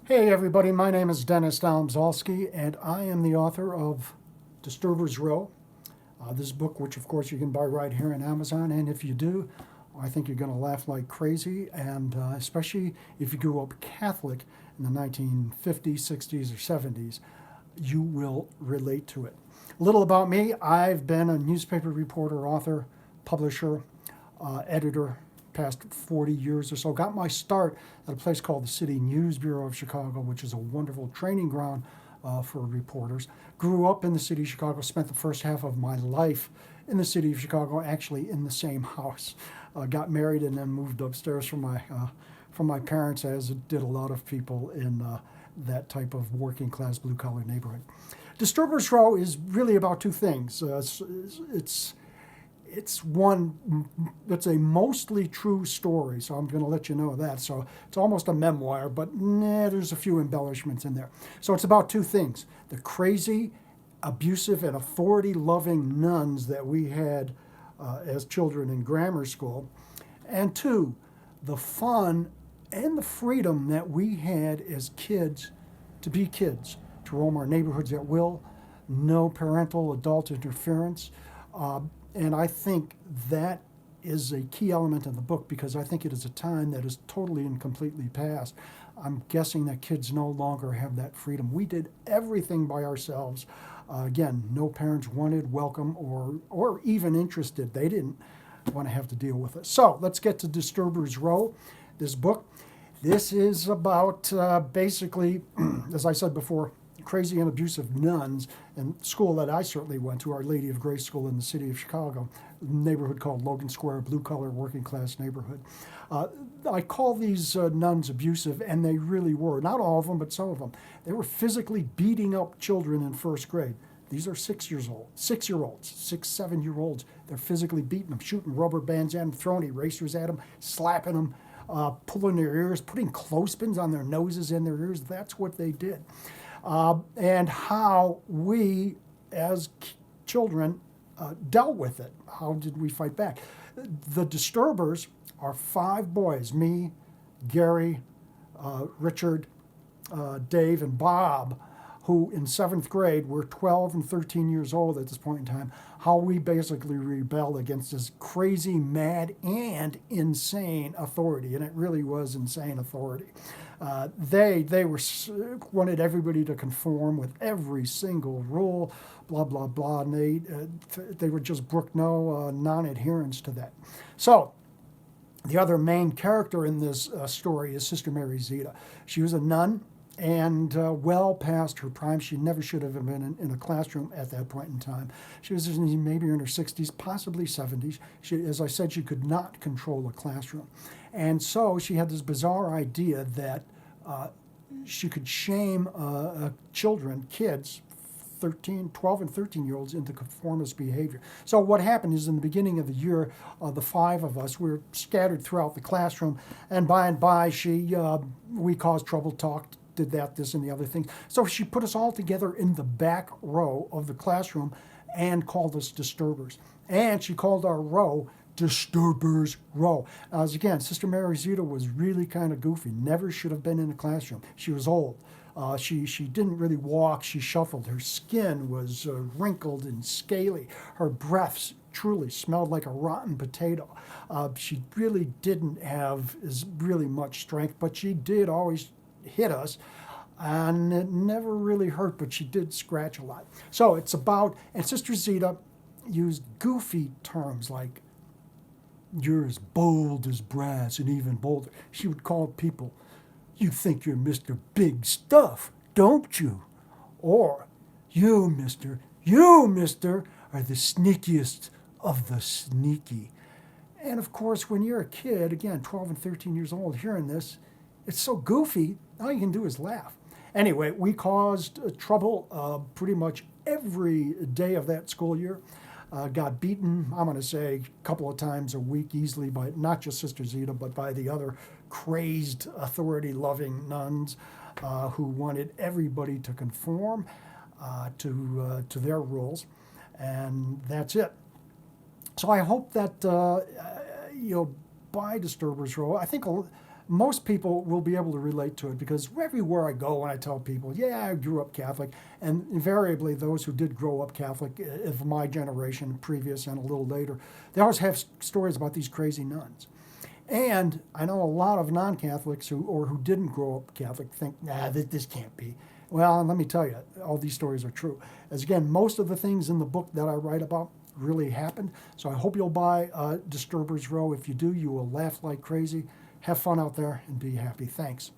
Hey everybody, my name is Dennis Dalmzalski, and I am the author of Disturbers Row. This book, which of course you can buy right here on Amazon, and if you do, I think you're going to laugh like crazy, and especially if you grew up Catholic in the 1950s, 60s, or 70s, you will relate to it. A little about me: I've been a newspaper reporter, author, publisher, editor, past 40 years or so. Got my start at a place called the City News Bureau of Chicago, which is a wonderful training ground for reporters. Grew up in the city of Chicago, spent the first half of my life in the city of Chicago, actually in the same house. Got married and then moved upstairs from my parents, as it did a lot of people in that type of working class blue collar neighborhood. Disturbers Row is really about two things. It's one that's a mostly true story, so I'm going to let you know that. So it's almost a memoir, but there's a few embellishments in there. So it's about two things: the crazy, abusive, and authority-loving nuns that we had as children in grammar school, and two, the fun and the freedom that we had as kids to be kids, to roam our neighborhoods at will, no parental adult interference. And I think that is a key element of the book, because I think it is a time that is totally and completely past. I'm guessing that kids no longer have that freedom. We did everything by ourselves. Again, no parents wanted, welcome, or even interested. They didn't want to have to deal with it. So let's get to Disturbers Row, this book. This is about basically, as I said before, crazy and abusive nuns, and school that I certainly went to, Our Lady of Grace School in the city of Chicago, a neighborhood called Logan Square, blue collar working class neighborhood. I call these nuns abusive, and they really were. Not all of them, but some of them. They were physically beating up children in first grade. These are 6-year-olds, 7-year-olds. They're physically beating them, shooting rubber bands at them, throwing erasers at them, slapping them, pulling their ears, putting clothespins on their noses and their ears. That's what they did. And how we, as children, dealt with it. How did we fight back? The Disturbers are 5 boys: me, Gary, Richard, Dave, and Bob, who in 7th grade were 12 and 13 years old at this point in time. How we basically rebelled against this crazy, mad, and insane authority, and it really was insane authority. They wanted everybody to conform with every single rule, blah blah blah, and they would just brook no non-adherence to that. So the other main character in this story is Sister Mary Zeta. She was a nun, and well past her prime. She never should have been in a classroom at that point in time. She was maybe in her 60s, possibly 70s. As I said, she could not control a classroom. And so she had this bizarre idea that she could shame kids, 12 and 13-year-olds, into conformist behavior. So what happened is, in the beginning of the year, the 5 of us were scattered throughout the classroom, and by we caused trouble, talked, did that, this, and the other thing. So she put us all together in the back row of the classroom and called us Disturbers. And she called our row Disturbers Row. As again, Sister Mary Zeta was really kind of goofy. Never should have been in a classroom. She was old. She didn't really walk. She shuffled. Her skin was wrinkled and scaly. Her breath truly smelled like a rotten potato. She really didn't have really much strength, but she did always hit us, and it never really hurt, but she did scratch a lot. So it's about, and Sister Zeta used goofy terms like, "You're as bold as brass and even bolder." She would call people, "You think you're Mr. Big Stuff, don't you?" Or, you, mister, are the sneakiest of the sneaky." And of course, when you're a kid, again, 12 and 13 years old, hearing this, it's so goofy, all you can do is laugh. Anyway, we caused trouble pretty much every day of that school year. Got beaten, I'm going to say, a couple of times a week easily, by not just Sister Zeta, but by the other crazed, authority-loving nuns who wanted everybody to conform to their rules. And that's it. So I hope that you'll buy Disturbers Row, I think most people will be able to relate to it, because everywhere I go and I tell people, yeah, I grew up Catholic, and invariably those who did grow up Catholic, of my generation, previous and a little later, they always have stories about these crazy nuns. And I know a lot of non-Catholics who didn't grow up Catholic think, nah, this can't be. Well, and let me tell you, all these stories are true. As again, most of the things in the book that I write about really happened. So I hope you'll buy Disturbers Row. If you do, you will laugh like crazy. Have fun out there and be happy. Thanks.